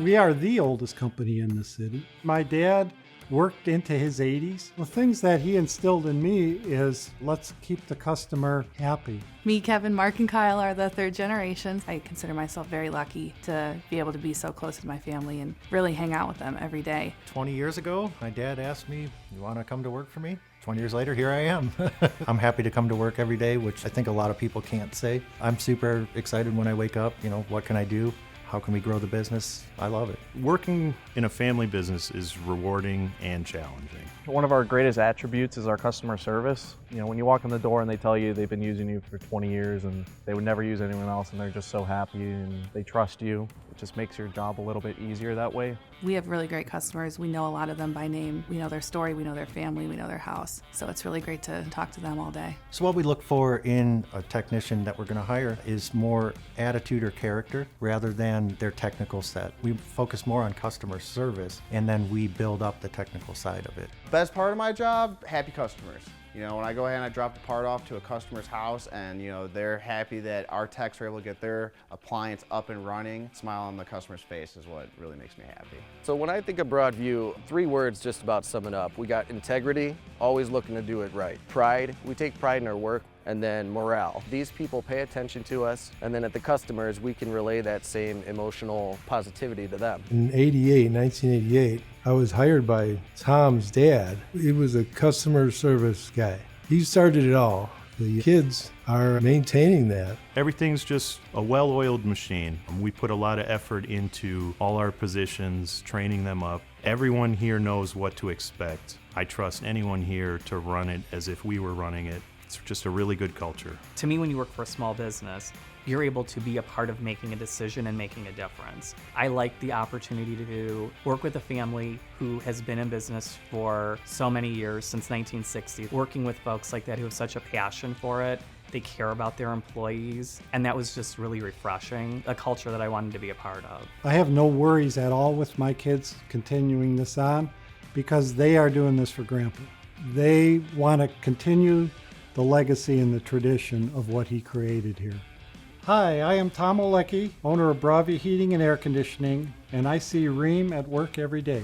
We are the oldest company in the city. My dad worked into his 80s. The things that he instilled in me is let's keep the customer happy. Me, Kevin, Mark, and Kyle are the third generation. I consider myself very lucky to be able to be so close to my family and really hang out with them every day. 20 years ago, my dad asked me, "You want to come to work for me?" 20 years later, here I am. I'm happy to come to work every day, which I think a lot of people can't say. I'm super excited when I wake up. What can I do? How can we grow the business? I love it. Working in a family business is rewarding and challenging. One of our greatest attributes is our customer service. When you walk in the door and they tell you they've been using you for 20 years and they would never use anyone else and they're just so happy and they trust you, it just makes your job a little bit easier that way. We have really great customers. We know a lot of them by name. We know their story, we know their family, we know their house. So it's really great to talk to them all day. So what we look for in a technician that we're going to hire is more attitude or character rather than their technical set. We focus more on customer service and then we build up the technical side of it. Best part of my job, happy customers. When I go ahead and I drop the part off to a customer's house and, they're happy that our techs are able to get their appliance up and running, smile on the customer's face is what really makes me happy. So when I think of Broadview, 3 words just about sum it up. We got integrity, always looking to do it right. Pride, we take pride in our work. And then morale. These people pay attention to us, and then at the customers, we can relay that same emotional positivity to them. In 1988, I was hired by Tom's dad. He was a customer service guy. He started it all. The kids are maintaining that. Everything's just a well-oiled machine. We put a lot of effort into all our positions, training them up. Everyone here knows what to expect. I trust anyone here to run it as if we were running it. It's just a really good culture. To me, when you work for a small business, you're able to be a part of making a decision and making a difference. I like the opportunity to work with a family who has been in business for so many years, since 1960. Working with folks like that who have such a passion for it, they care about their employees, and that was just really refreshing, a culture that I wanted to be a part of. I have no worries at all with my kids continuing this on because they are doing this for Grandpa. They want to continue the legacy and the tradition of what he created here. Hi, I am Tom Olecki, owner of Broadview Heating and Air Conditioning, and I see Rheem at work every day.